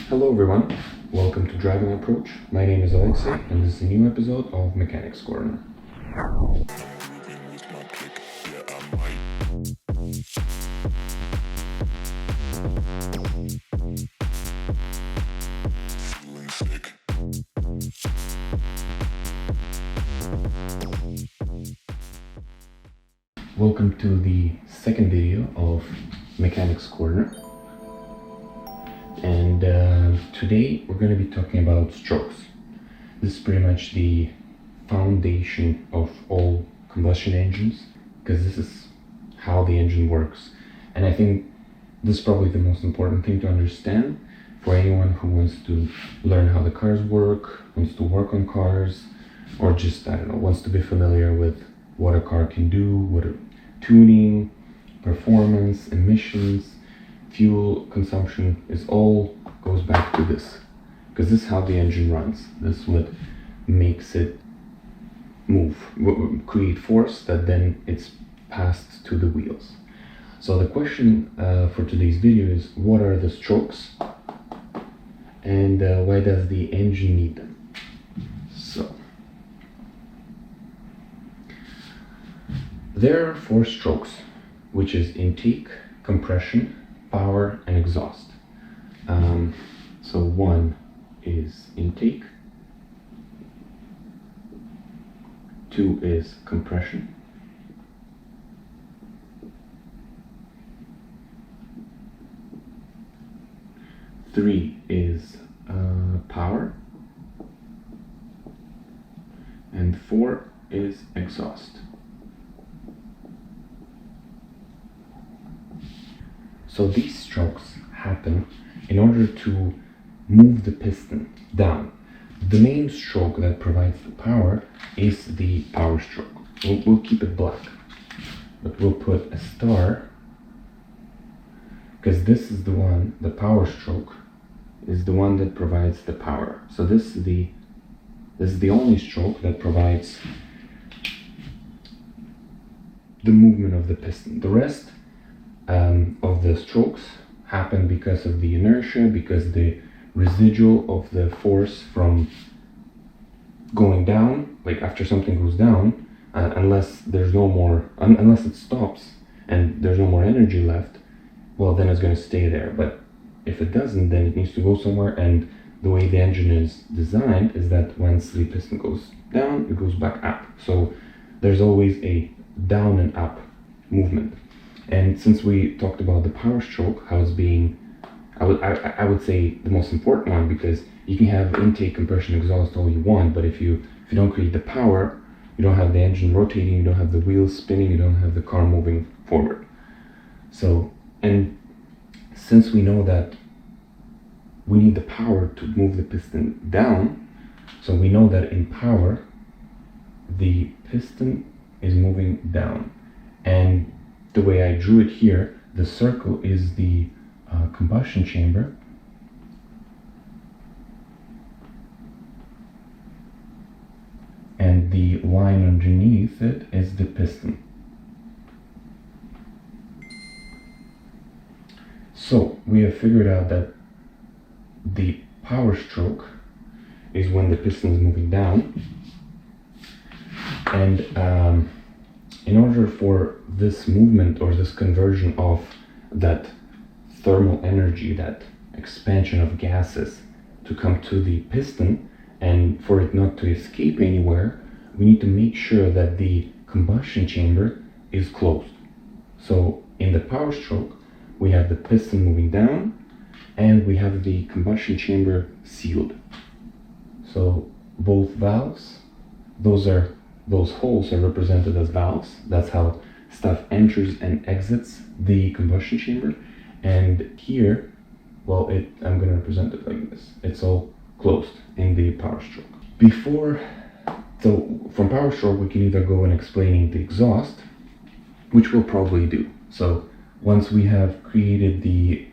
Hello everyone, welcome to Driving Approach. My name is Alexei and this is a new episode of Mechanics Corner. Welcome to the second video of Mechanics Corner. And today we're going to be talking about strokes. This is pretty much the foundation of all combustion engines, because this is how the engine works. And I think this is probably the most important thing to understand for anyone who wants to learn how the cars work, wants to work on cars, or just, wants to be familiar with what a car can do, what a tuning, performance, emissions, fuel consumption goes back to this, because this is how the engine runs. This is what makes it move, create force that then it's passed to the wheels. So the question for today's video is, what are the strokes and why does the engine need them? So there are 4 strokes, which is intake, compression, power, and exhaust. So 1 is intake, 2 is compression, 3 is power, and 4 is exhaust. So these strokes happen in order to move the piston down. The main stroke that provides the power is the power stroke. We'll keep it black, but we'll put a star, because this is the one, the power stroke is the one that provides the power. So this is the only stroke that provides the movement of the piston. The rest of the strokes happen because of the inertia, because the residual of the force from going down, like after something goes down, unless it stops and there's no more energy left, well, then it's going to stay there. But if it doesn't, then it needs to go somewhere, and the way the engine is designed is that once the piston goes down, it goes back up. So there's always a down and up movement. And since we talked about the power stroke, how it's being, I would say the most important one, because you can have intake, compression, exhaust all you want, but if you don't create the power, you don't have the engine rotating, you don't have the wheels spinning, you don't have the car moving forward. So, and since we know that we need the power to move the piston down, so we know that in power, the piston is moving down. And the way I drew it here, the circle is the combustion chamber, and the line underneath it is the piston. So we have figured out that the power stroke is when the piston is moving down, and in order for this movement or this conversion of that thermal energy, that expansion of gases, to come to the piston and for it not to escape anywhere, we need to make sure that the combustion chamber is closed. So in the power stroke, we have the piston moving down and we have the combustion chamber sealed. So both valves, those holes are represented as valves. That's how stuff enters and exits the combustion chamber. And here, well, I'm going to represent it like this. It's all closed in the power stroke. So from power stroke, we can either go in explaining the exhaust, which we'll probably do. So once we have created the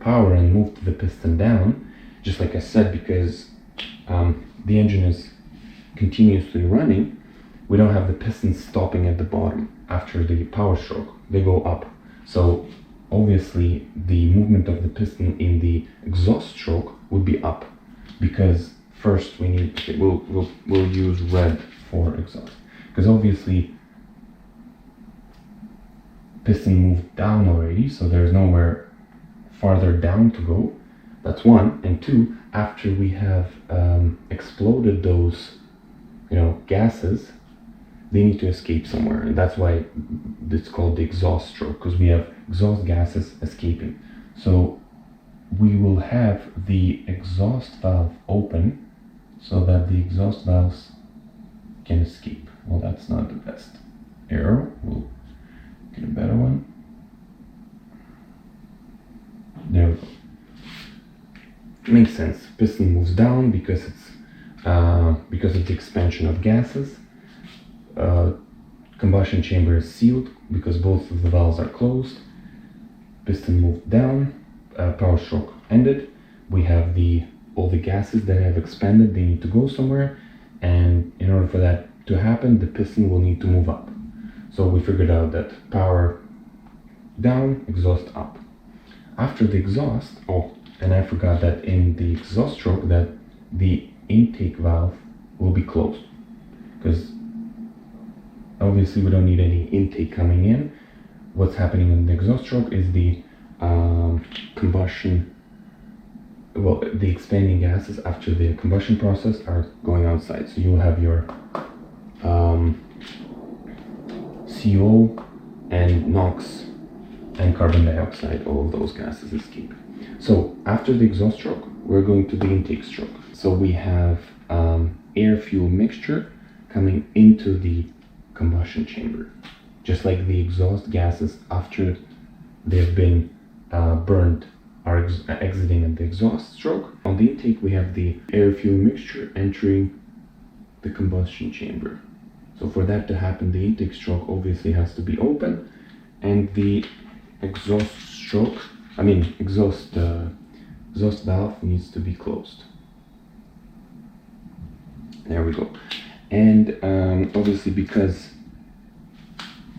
power and moved the piston down, just like I said, because the engine is continuously running, we don't have the pistons stopping at the bottom after the power stroke. They go up. So obviously the movement of the piston in the exhaust stroke would be up, because first we'll use red for exhaust, because obviously piston moved down already, so there's nowhere farther down to go. That's one. And two, after we have exploded those gases, they need to escape somewhere, and that's why it's called the exhaust stroke, because we have exhaust gases escaping. So we will have the exhaust valve open so that the exhaust valves can escape. Well, that's not the best arrow. We'll get a better one. There we go. Makes sense. Piston moves down because it's because of the expansion of gases. Combustion chamber is sealed because both of the valves are closed. Piston moved down. Power stroke ended. We have all the gases that have expanded. They need to go somewhere, and in order for that to happen, the piston will need to move up. So we figured out that power down, exhaust up. After the exhaust, and I forgot that in the exhaust stroke that the intake valve will be closed, because obviously we don't need any intake coming in. What's happening in the exhaust stroke is the the expanding gases after the combustion process are going outside. So you'll have your CO and NOx and carbon dioxide, all of those gases escape. So after the exhaust stroke, we're going to the intake stroke. So we have air-fuel mixture coming into the combustion chamber, just like the exhaust gases after they've been burned are exiting at the exhaust stroke. On the intake, we have the air-fuel mixture entering the combustion chamber. So for that to happen, the intake stroke obviously has to be open, and the exhaust valve needs to be closed. There we go. And obviously, because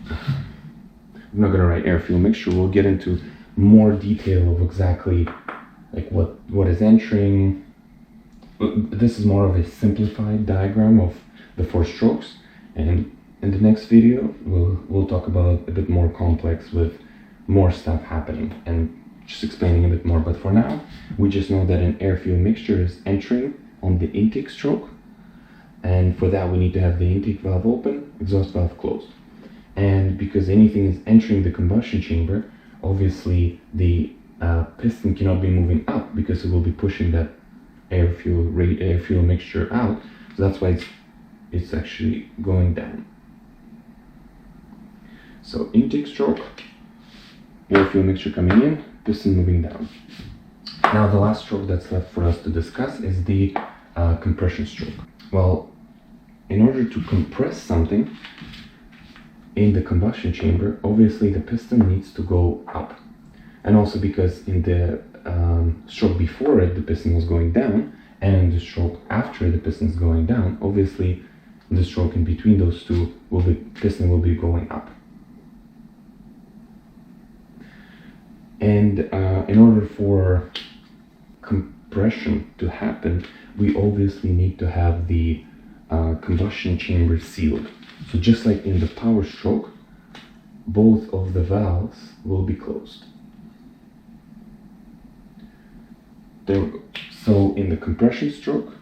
I'm not going to write air-fuel mixture, we'll get into more detail of exactly like what is entering. This is more of a simplified diagram of the 4 strokes, and in the next video we'll talk about a bit more complex with more stuff happening and just explaining a bit more. But for now, we just know that an air-fuel mixture is entering on the intake stroke, and for that we need to have the intake valve open, exhaust valve closed. And because anything is entering the combustion chamber, obviously the piston cannot be moving up because it will be pushing that air-fuel mixture out. So that's why it's actually going down. So intake stroke, air-fuel mixture coming in, piston moving down. Now the last stroke that's left for us to discuss is the compression stroke. Well, in order to compress something in the combustion chamber, obviously the piston needs to go up. And also because in the stroke before it, the piston was going down, and in the stroke after the piston is going down, obviously the stroke in between those two, piston will be going up. And in order for compression to happen, we obviously need to have the combustion chamber sealed. So just like in the power stroke, both of the valves will be closed. There we go. So in the compression stroke,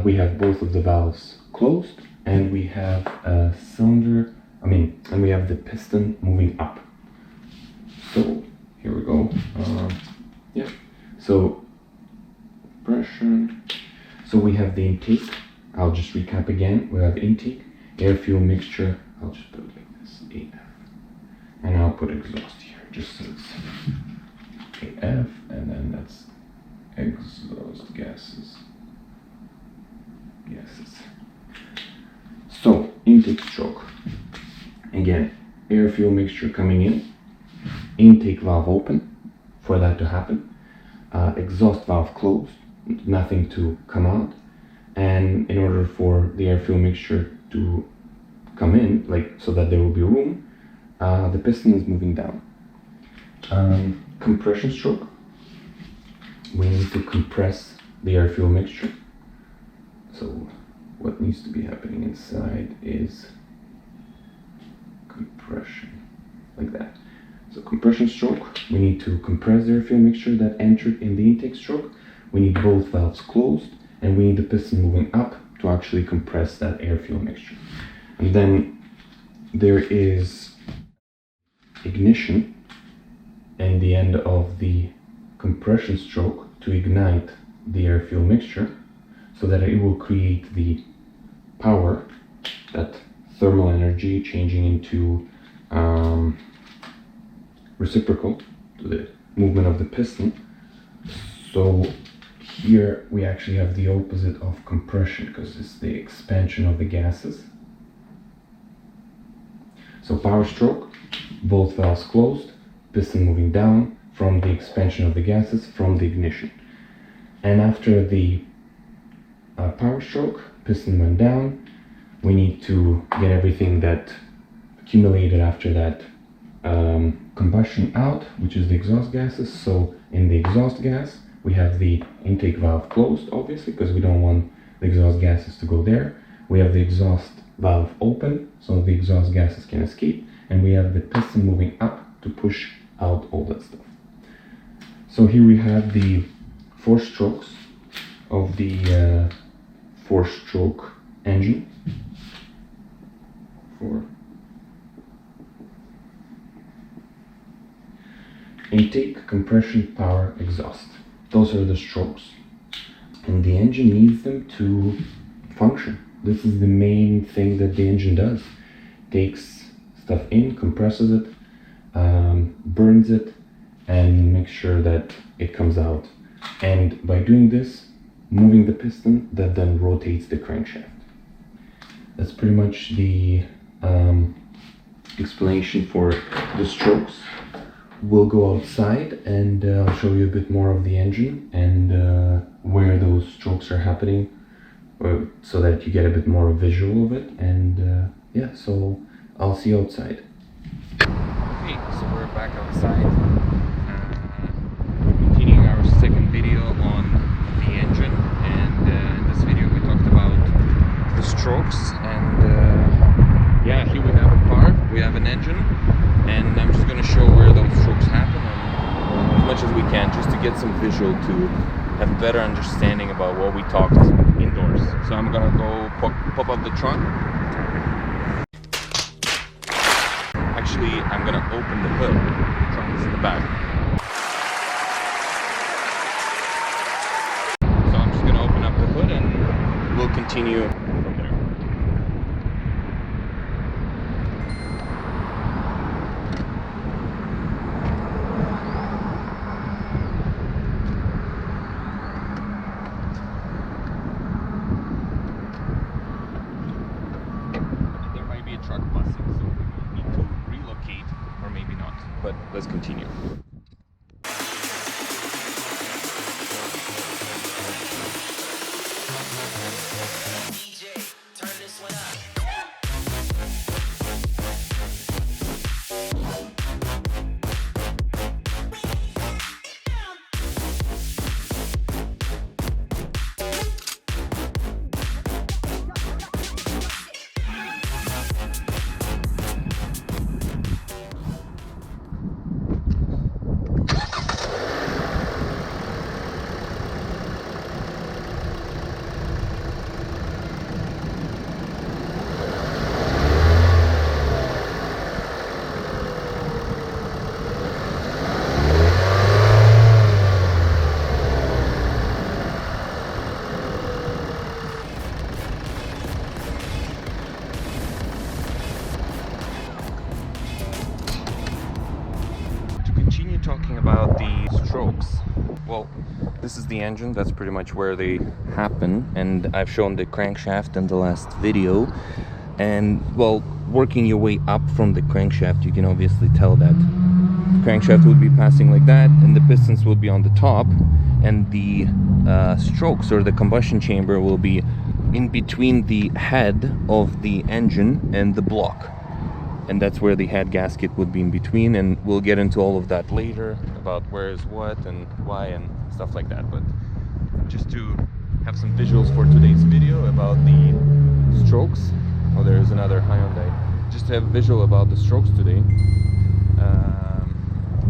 we have both of the valves closed, and we have a cylinder, and we have the piston moving up. So here we go. So compression. So we have the intake. I'll just recap again. We have intake, air-fuel mixture. I'll just put it like this, AF. And I'll put exhaust here, just so it's AF, and then that's exhaust gases. So, intake stroke. Again, air-fuel mixture coming in, intake valve open for that to happen, exhaust valve closed, nothing to come out. And in order for the air-fuel mixture to come in, so that there will be room, the piston is moving down. Compression stroke. We need to compress the air-fuel mixture. So what needs to be happening inside is compression, like that. So compression stroke, we need to compress the air-fuel mixture that entered in the intake stroke. We need both valves closed, and we need the piston moving up to actually compress that air-fuel mixture. And then there is ignition in the end of the compression stroke to ignite the air-fuel mixture so that it will create the power, that thermal energy changing into reciprocal to the movement of the piston. So here we actually have the opposite of compression because it's the expansion of the gases. So power stroke, both valves closed, piston moving down from the expansion of the gases from the ignition. And after the power stroke, piston went down, we need to get everything that accumulated after that combustion out, which is the exhaust gases. So in the exhaust gas, we have the intake valve closed, obviously, because we don't want the exhaust gases to go there. We have the exhaust valve open, so the exhaust gases can escape, and we have the piston moving up to push out all that stuff. So here we have the 4 strokes of the 4-stroke engine. 4. Intake, compression, power, exhaust. Those are the strokes. And the engine needs them to function. This is the main thing that the engine does. Takes stuff in, compresses it, burns it, and makes sure that it comes out. And by doing this, moving the piston, that then rotates the crankshaft. That's pretty much the explanation for the strokes. We'll go outside and I'll show you a bit more of the engine and where those strokes are happening, so that you get a bit more visual of it. And yeah, so I'll see you outside. Okay, so we're back outside, continuing our second video on the engine. And in this video we talked about the strokes, and yeah, here we have a car, we have an engine, and I'm just going to show where those strokes happen, and as much as we can, just to get some visual to have a better understanding about what we talked indoors. So I'm going to go pop up the trunk. Actually, I'm going to open the hood. The trunk is in the back. So I'm just going to open up the hood and we'll continue from there. Truck busing, so we need to relocate, or maybe not, but let's continue. DJ, turn this one up. Talking about the strokes, well, this is the engine, that's pretty much where they happen, and I've shown the crankshaft in the last video. And well, working your way up from the crankshaft, you can obviously tell that the crankshaft would be passing like that, and the pistons will be on the top, and the strokes, or the combustion chamber, will be in between the head of the engine and the block. and that's where the head gasket would be in between, and we'll get into all of that later about where is what and why and stuff like that. But just to have some visuals for today's video about the strokes. Oh, there's another Hyundai. Just to have a visual about the strokes today.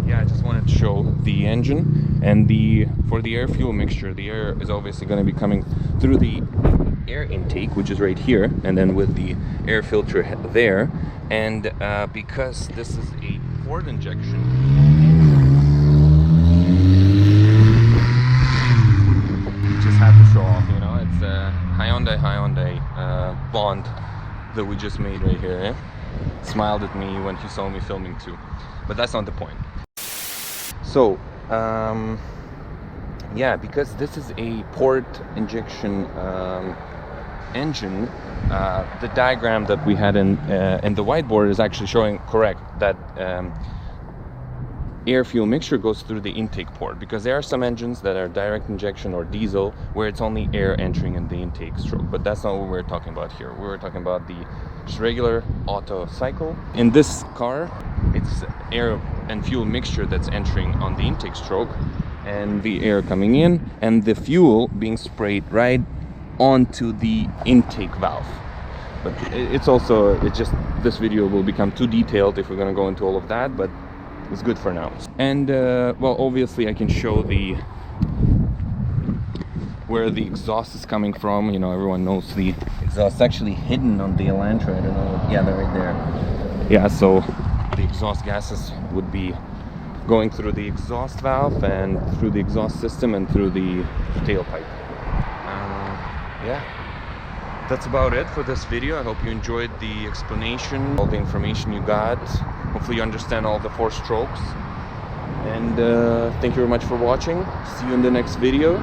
Yeah, I just wanted to show the engine, and for the air fuel mixture, the air is obviously going to be coming through the air intake, which is right here, and then with the air filter there. And because this is a port injection, just had to show off, you know, it's a Hyundai Bond that we just made right here. Eh? Smiled at me when he saw me filming too, but that's not the point. So yeah, because this is a port injection engine, the diagram that we had in the whiteboard is actually showing correct that air fuel mixture goes through the intake port, because there are some engines that are direct injection or diesel where it's only air entering in the intake stroke, but that's not what we're talking about here. We're talking about the just regular auto cycle. In this car, it's air and fuel mixture that's entering on the intake stroke, and the air coming in and the fuel being sprayed right onto the intake valve. But it's just, this video will become too detailed if we're going to go into all of that, but it's good for now. And well, obviously I can show where the exhaust is coming from. You know, everyone knows the exhaust is actually hidden on the Elantra. I don't know. Yeah, they're right there. Yeah, so the exhaust gases would be going through the exhaust valve and through the exhaust system and through the tailpipe. Yeah, that's about it for this video. I hope you enjoyed the explanation, all the information you got. Hopefully you understand all the 4 strokes. And thank you very much for watching. See you in the next video.